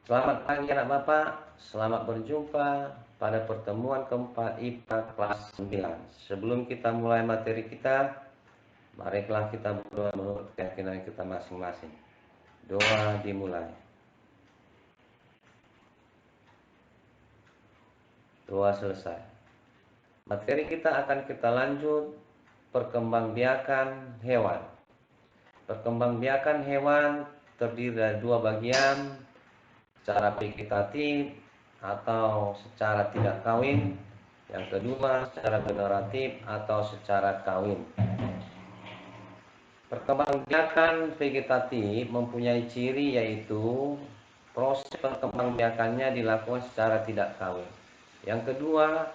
Selamat pagi anak Bapak, selamat berjumpa pada pertemuan keempat IPA kelas 9. Sebelum kita mulai materi kita, marilah kita berdoa menurut keyakinan kita masing-masing. Doa dimulai. Doa selesai. Materi kita akan kita lanjut perkembangbiakan hewan. Perkembangbiakan hewan terdiri dari dua bagian, secara vegetatif atau secara tidak kawin. Yang kedua, secara generatif atau secara kawin. Perkembangbiakan vegetatif mempunyai ciri yaitu proses perkembangbiakannya dilakukan secara tidak kawin. Yang kedua,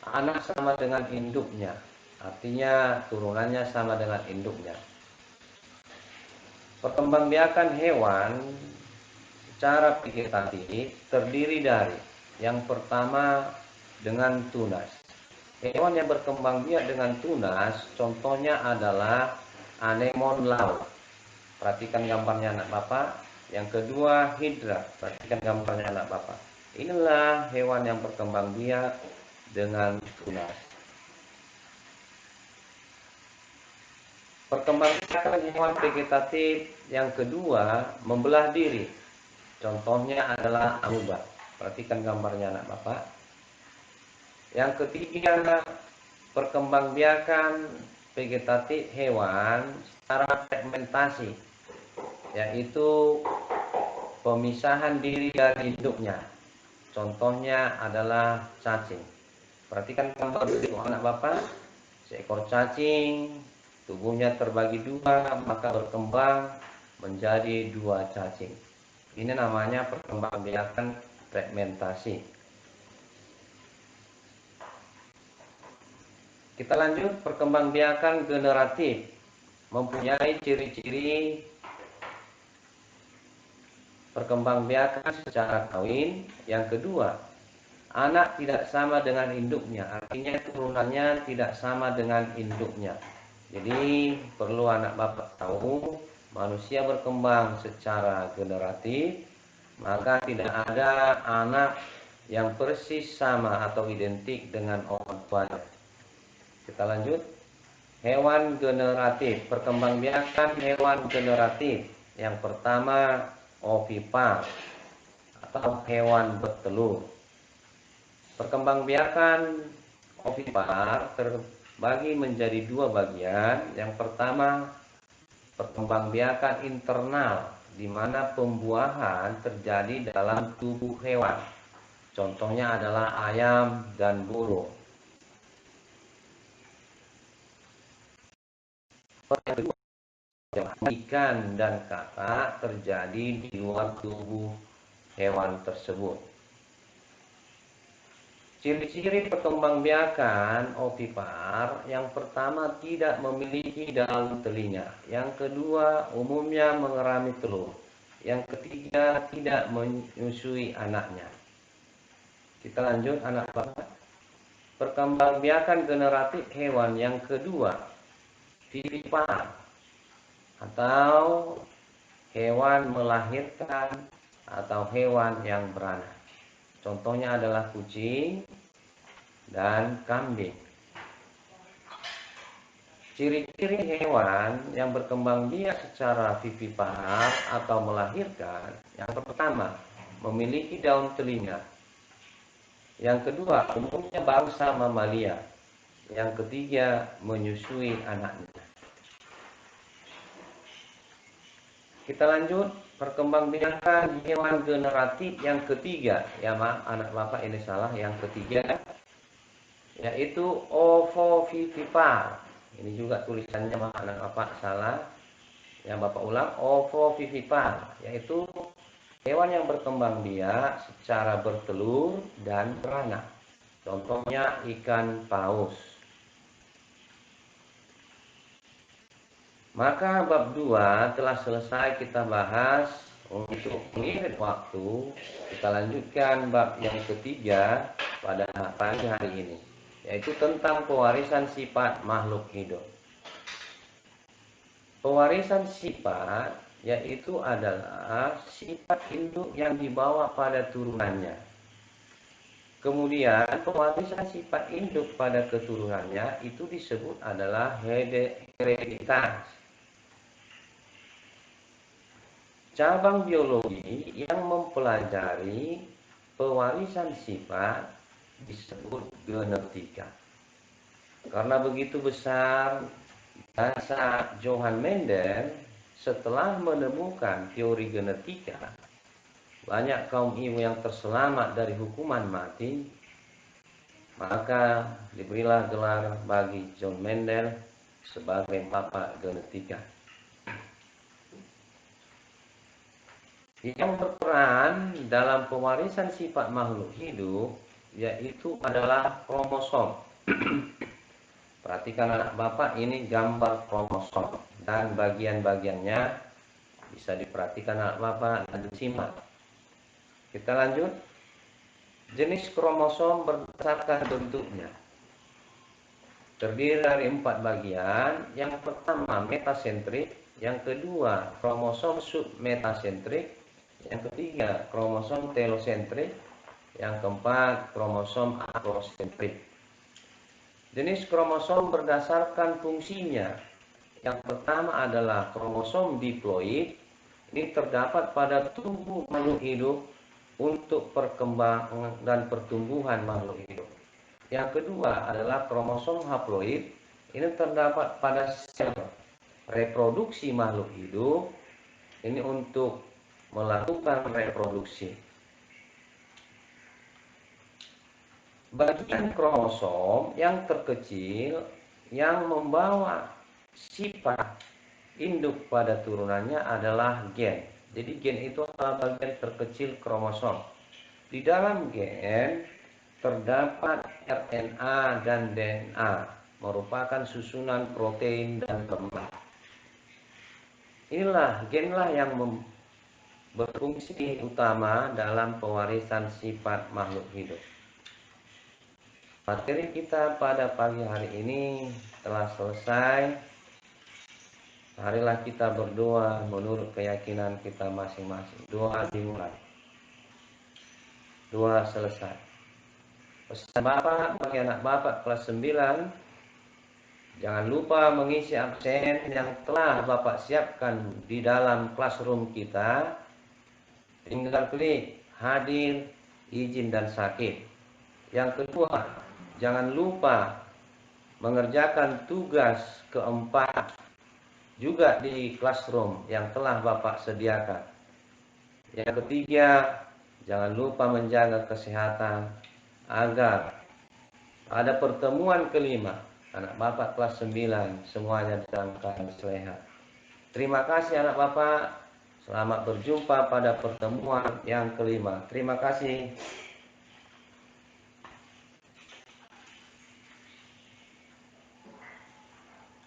anak sama dengan induknya, artinya turunannya sama dengan induknya. Perkembangbiakan hewan secara vegetatif terdiri dari yang pertama dengan tunas. Hewan yang berkembang biak dengan tunas contohnya adalah anemon laut. Perhatikan gambarnya anak Bapak. Yang kedua hidra. Perhatikan gambarnya anak Bapak. Inilah hewan yang berkembang biak dengan tunas. Perkembangbiakan hewan vegetatif yang kedua membelah diri. Contohnya adalah amuba. Perhatikan gambarnya anak Bapak. Yang ketiga, perkembangbiakan vegetatif hewan secara fragmentasi, yaitu pemisahan diri dari induknya. Contohnya adalah cacing. Perhatikan gambar itu anak Bapak. Seekor cacing, tubuhnya terbagi dua, maka berkembang menjadi dua cacing. Ini namanya perkembangbiakan fragmentasi. Kita lanjut, perkembangbiakan generatif mempunyai ciri-ciri perkembangbiakan secara kawin. Yang kedua, anak tidak sama dengan induknya, artinya turunannya tidak sama dengan induknya. Jadi perlu anak Bapak tahu, manusia berkembang secara generatif, maka tidak ada anak yang persis sama atau identik dengan orang tuanya. Kita lanjut. Hewan generatif, perkembangbiakan hewan generatif. Yang pertama, ovipar atau hewan bertelur. Perkembangbiakan ovipar terbagi menjadi dua bagian. Yang pertama, perkembangbiakan internal, di mana pembuahan terjadi dalam tubuh hewan. Contohnya adalah ayam dan burung. Yang kedua, ikan dan kakak terjadi di luar tubuh hewan tersebut. Ciri-ciri perkembangbiakan ovipar, yang pertama tidak memiliki daun telinga. Yang kedua, umumnya mengerami telur. Yang ketiga, tidak menyusui anaknya. Kita lanjut anak Bapak. Perkembangbiakan generatif hewan yang kedua, vivipar atau hewan melahirkan atau hewan yang beranak. Contohnya adalah kucing dan kambing. Ciri-ciri hewan yang berkembang biak secara vivipar atau melahirkan, yang pertama, memiliki daun telinga. Yang kedua, umumnya bangsa mamalia. Yang ketiga, menyusui anaknya. Kita lanjut, perkembangbiakan hewan generatif yang ketiga. Ya maaf anak Bapak, ini salah, yang ketiga yaitu ovovivipar. Ini juga tulisannya anak Bapak salah. Yang Bapak ulang, ovovivipar, yaitu hewan yang berkembang biak secara bertelur dan beranak. Contohnya ikan paus. Maka bab 2 telah selesai kita bahas. Untuk mengirit waktu, kita lanjutkan bab yang ketiga pada pagi hari ini, yaitu tentang pewarisan sifat makhluk hidup. Pewarisan sifat yaitu adalah sifat induk yang dibawa pada turunannya. Kemudian pewarisan sifat induk pada keturunannya itu disebut adalah hereditas. Cabang biologi yang mempelajari pewarisan sifat disebut genetika. Karena begitu besar jasa Johann Mendel setelah menemukan teori genetika, banyak kaum ibu yang terselamat dari hukuman mati, maka diberilah gelar bagi John Mendel sebagai bapak genetika. Yang berperan dalam pewarisan sifat makhluk hidup yaitu adalah kromosom. Perhatikan anak bapak, ini gambar kromosom dan bagian-bagiannya bisa diperhatikan anak bapak dan disimak. Kita lanjut. Jenis kromosom berdasarkan bentuknya terdiri dari 4 bagian. Yang pertama metasentrik, yang kedua kromosom submetasentrik, yang ketiga kromosom telosentrik, yang keempat kromosom aplosentrik. Jenis kromosom berdasarkan fungsinya. Yang pertama adalah kromosom diploid. Ini terdapat pada tubuh makhluk hidup untuk perkembangan dan pertumbuhan makhluk hidup. Yang kedua adalah kromosom haploid. Ini terdapat pada sel reproduksi makhluk hidup. Ini untuk melakukan reproduksi. Bagian kromosom yang terkecil yang membawa sifat induk pada turunannya adalah gen. Jadi gen itu adalah bagian terkecil kromosom. Di dalam gen terdapat RNA dan DNA, merupakan susunan protein dan lemak. Inilah genlah yang berfungsi utama dalam pewarisan sifat makhluk hidup. Materi kita pada pagi hari ini telah selesai. Marilah kita berdoa menurut keyakinan kita masing-masing. Doa dimulai. Doa selesai. Pesan Bapak bagi anak Bapak kelas 9, jangan lupa mengisi absen yang telah Bapak siapkan di dalam classroom kita. Tinggal klik hadir, izin, dan sakit. Yang kedua, jangan lupa mengerjakan tugas keempat juga di classroom yang telah Bapak sediakan. Yang ketiga, jangan lupa menjaga kesehatan agar pada pertemuan kelima anak Bapak kelas 9 semuanya dalam keadaan sehat. Terima kasih anak Bapak. Selamat berjumpa pada pertemuan yang kelima. Terima kasih.